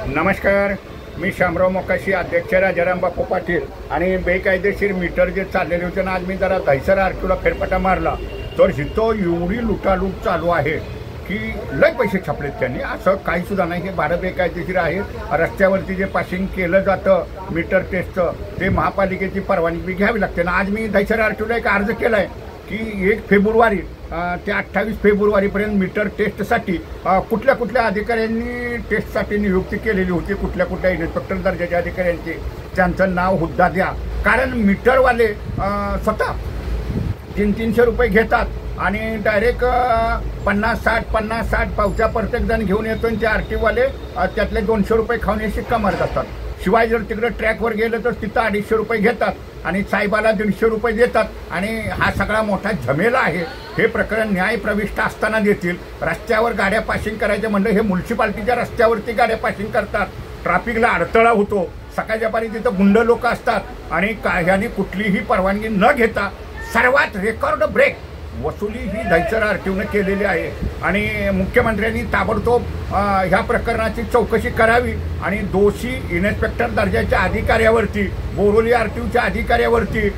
नमस्कार, मी शामराव मोकाशी, अध्यक्ष राजाराम बापू पाटील. आणि बेकायदेशीर मीटर जे चाललेले होते ना, आज मी जरा दहिसर आरटीओला फेरफटका मारला तर इथं एवढी लुटालूट चालू आहे की लय पैसे छापलेत त्यांनी. असं काही सुद्धा नाही, हे भारत बेकायदेशीर आहे. रस्त्यावरती जे पासिंग केलं जातं मीटर टेस्टचं ते महापालिकेची परवानगी घ्यावी लागते ना. आज मी दहिसर आरटीओला एक अर्ज केला आहे की 1 फेब्रुवारी ते 28 फेब्रुवारीपर्यंत मीटर टेस्टसाठी कुठल्या कुठल्या अधिकाऱ्यांनी टेस्टसाठी नियुक्ती केलेली होती, कुठल्या कुठल्या इन्स्पेक्टर दर्जाच्या अधिकाऱ्यांची, त्यांचं नाव हुद्दा द्या. कारण मीटरवाले स्वतः 300-300 रुपये घेतात आणि डायरेक्ट 50-60 पावत्या प्रत्येकजण घेऊन येतो आणि ते आरटीओवाले त्यातले 200 रुपये खाऊन हे शिक्का मारत असतात. शिवाय जर तिकडे ट्रॅकवर गेलं तर तिथं 250 रुपये घेतात आणि साहेबाला 150 रुपये देतात. आणि हा सगळा मोठा झमेला आहे. हे प्रकरण न्यायप्रविष्ट असताना देतील. रस्त्यावर गाड्या पासिंग करायचं म्हणलं, हे म्युन्सिपाल्टीच्या रस्त्यावरती गाड्या पासिंग करतात, ट्रॅफिकला अडथळा होतो. सकाळच्या पारी तिथं गुंड लोक असतात आणि ह्यानी कुठलीही परवानगी न घेता सर्वात रेकॉर्ड ब्रेक वसुली ही दहिसर आरटीओने केलेली आहे. आणि मुख्यमंत्र्यांनी ताबडतोब ह्या प्रकरणाची चौकशी करावी आणि दोषी इन्स्पेक्टर दर्जाच्या अधिकाऱ्यावरती, बोरोली आरटीओच्या अधिकाऱ्यावरती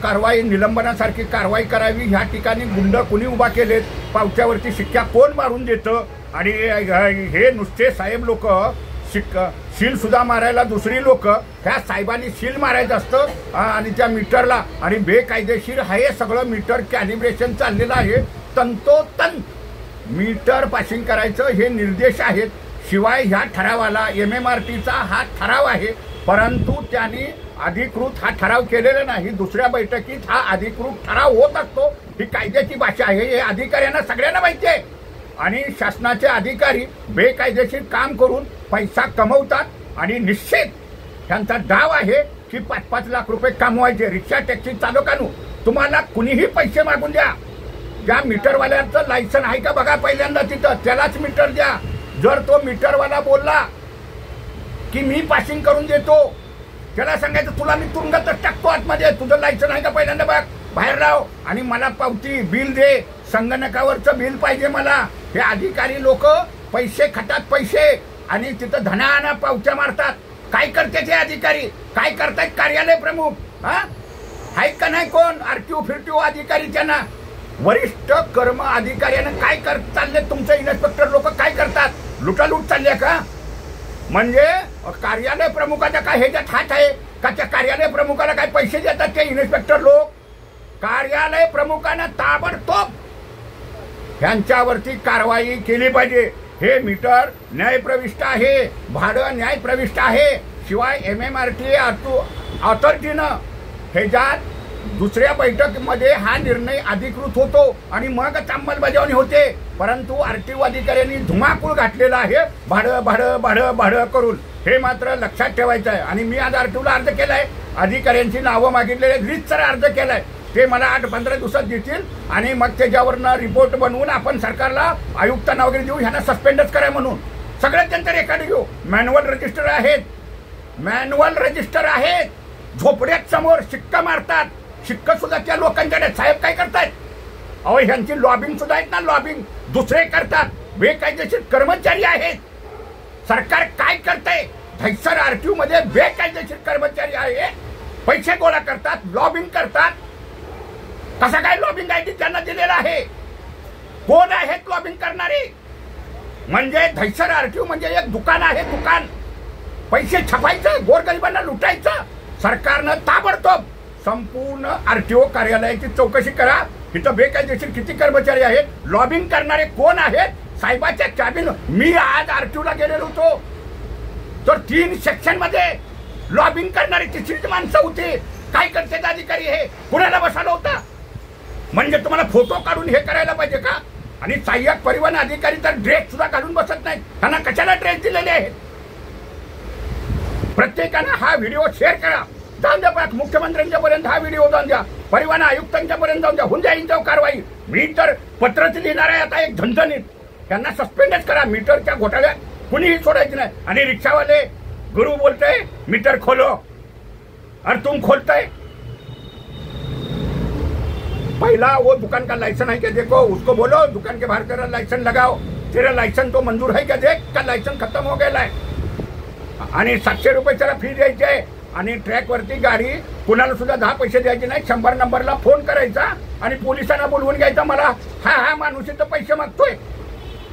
कारवाई, निलंबनासारखी कारवाई करावी. ह्या ठिकाणी गुंड कुणी उभा केलेत, पावत्यावरती शिक्क्या कोण मारून देतं. आणि हे नुसते साहेब लोक सील सुद्धा मारायला दुसरी लोक, ह्या साहेबांनी सील मारायचं असतं आणि त्या मीटरला. आणि बेकायदेशीर हे सगळं मीटर कॅलिब्रेशन चाललेलं आहे. तंतोतंत मीटर पासिंग करायचं हे निर्देश आहेत. शिवाय ह्या ठरावाला MMRTचा हा ठराव आहे, परंतु त्यांनी अधिकृत हा ठराव केलेला नाही. दुसऱ्या बैठकीत हा अधिकृत ठराव होत असतो. ही कायद्याची भाषा आहे, हे अधिकाऱ्यांना सगळ्यांना माहिती आहे. आणि शासनाचे अधिकारी बेकायदेशीर काम करून पैसा कमवतात आणि निश्चित त्यांचा डाव आहे की 5-5 लाख रुपये कमवायचे. रिक्षा टॅक्सी चालकांनो, तुम्हाला कुणीही पैसे मागून द्या, ज्या मीटरवाल्याचं लायसन आहे का बघा पहिल्यांदा तिथं, त्यालाच मीटर द्या. जर तो मीटरवाला बोलला की मी पासिंग करून देतो, त्याला सांगायचं तुला मी तुरुंगातच टाकतो आतमध्ये, तुझं लायसन आहे का पहिल्यांदा बघ, बाहेर राव आणि मला पावती बिल दे, संगणकावरचं बिल पाहिजे मला. हे अधिकारी लोक पैसे खातात, पैसे, आणि तिथं धनाना पावत्या मारतात. काय करते ते अधिकारी, काय करतायत कार्यालय प्रमुख, आहेत का नाही कोण आरटीओ फिरटीओ अधिकारी, त्यांना वरिष्ठ कर्म अधिकाऱ्यानं काय चालले तुमचे इन्स्पेक्टर लोक काय करतात, लुटालूट चालली का? म्हणजे कार्यालय प्रमुखाचा काय ह्याच्यात हात आहे का? त्या कार्यालय प्रमुखाला काय पैसे देतात ते इन्स्पेक्टर लोक? कार्यालय प्रमुखानं ताबडतोब ह्यांच्यावरती कारवाई केली पाहिजे. हे मीटर न्यायप्रविष्ट आहे, भाडं न्यायप्रविष्ट आहे. शिवाय MMRT ऑथॉरिटीनं ह्याच्यात दुसऱ्या बैठकीमध्ये हा निर्णय अधिकृत होतो आणि मगच अंमलबजावणी होते. परंतु आरटीओ अधिकाऱ्यांनी धुमाकूळ घातलेला आहे भाडं भाडं भाडं भाडं करून. हे मात्र लक्षात ठेवायचं आहे. आणि मी आज आरटीओला अर्ज केलाय, अधिकाऱ्यांची नावं मागितलेले, रीतसर अर्ज केलाय. ते मला 8-15 दिवसात देतील आणि मग त्याच्यावरनं रिपोर्ट बनवून आपण सरकारला, आयुक्तांना वगैरे देऊ, ह्यांना सस्पेंडच करा म्हणून. सगळ्यात त्यांचं रेकॉर्ड घेऊ. मॅन्युअल रजिस्टर आहेत, झोपड्यात समोर शिक्का मारतात. शिक्का सुद्धा त्या लोकांकडे. साहेब काय करतायत? अहो ह्यांची लॉबिंग सुद्धा आहेत ना, लॉबिंग दुसरे करतात. बेकायदेशीर कर्मचारी आहेत. सरकार काय करतंय? दहिसर आरटीओ मध्ये बेकायदेशीर कर्मचारी आहे, पैसे गोळा करतात, लॉबिंग करतात. कसा काय लॉबिंग आयडी त्यांना दिलेला आहे? कोण आहेत लॉबिंग करणारे? म्हणजे दहिसर आरटीओ म्हणजे एक दुकान आहे, दुकान. पैसे छापायचं, गोरगरिबांना लुटायचं. सरकारनं ताबडतोब संपूर्ण आरटीओ कार्यालयाची चौकशी करा. इथं बेकायदेशीर किती कर्मचारी आहेत, लॉबिंग करणारे कोण आहेत? साहेबाच्या कॅबिन, मी आज आरटीओला गेलेलो होतो तर 3 सेक्शन मध्ये लॉबिंग करणारी 3 माणसं होती. काय करते अधिकारी? हे कुणाला बसवलं होतं? म्हणजे तुम्हाला फोटो काढून हे करायला पाहिजे का? आणि सहाय्यक परिवहन अधिकारी तर ड्रेस सुद्धा काढून बसत नाहीत. त्यांना कशाला ड्रेस दिलेले आहेत? प्रत्येकानं हा व्हिडिओ शेअर करा, जाऊन द्या मुख्यमंत्र्यांच्या पर्यंत हा व्हिडिओ जाऊन द्या, परिवहन आयुक्तांच्या पर्यंत जाऊन द्या. होऊन द्या यांच्यावर कारवाई. मी तर पत्रच लिहिणार आहे आता एक झणझणीत. त्यांना सस्पेंडच करा. मीटरच्या घोटाळ्यात कुणीही सोडायचं नाही. आणि रिक्षावाले गुरु बोलते मीटर खोलो, और तुम खोलते पहला वो दुकान का लाइसेंस है क्या देखो, उसको बोलो दुकान के बाहर तेरा लाइसेंस लगाओ, तेरा लाइसेंस तो मंजूर है क्या देख, का लाइसेंस खत्म हो गया है। आणि 700 रुपये त्याला फी द्यायची आहे आणि ट्रॅकवरती गाडी कुणाला सुद्धा 10 पैसे द्यायचे नाही. 100 नंबरला फोन करायचा आणि पोलिसांना बोलवून घ्यायचा, मला हा माणूस इथं पैसे मागतोय.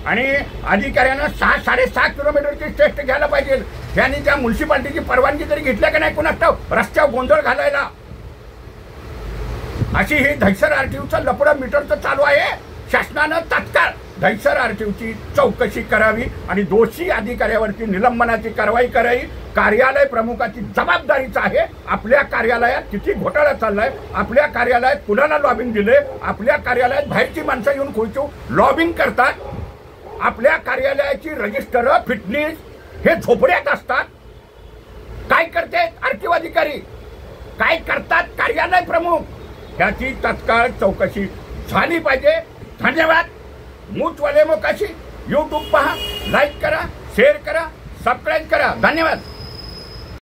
आणि अधिकाऱ्यानं 6-6.5 किलोमीटरची टेस्ट घ्यायला पाहिजे. त्यांनी त्या म्युन्सिपाल्टीची परवानगी तरी घेतल्या का नाही कुणास ठाऊक, रस्त्यावर गोंधळ घालायला. अशी ही दहिसर आरटीओचं लफडं मीटरचं चालू आहे. शासनानं तात्काळ दहिसर आरटीओची चौकशी करावी आणि दोषी अधिकाऱ्यावरती निलंबनाची कारवाई करावी. कार्यालय प्रमुखाची जबाबदारीच आहे. आपल्या कार्यालयात किती घोटाळा चाललाय, आपल्या कार्यालयात कुणाला लॉबिंग दिले, आपल्या कार्यालयात बाहेरची माणसं येऊन खुर्ची लॉबिंग करतात. आपल्या कार्यालयाची रजिस्टर फिटनेस हे झोपड्यात असतात. काय करते आरटीओ अधिकारी, काय करतात कार्यालय प्रमुख, याची तत्काळ चौकशी झाली पाहिजे. धन्यवाद. मूचवाले मोकाशी यूट्यूब पहा, लाईक करा, शेअर करा, सबस्क्राईब करा. धन्यवाद.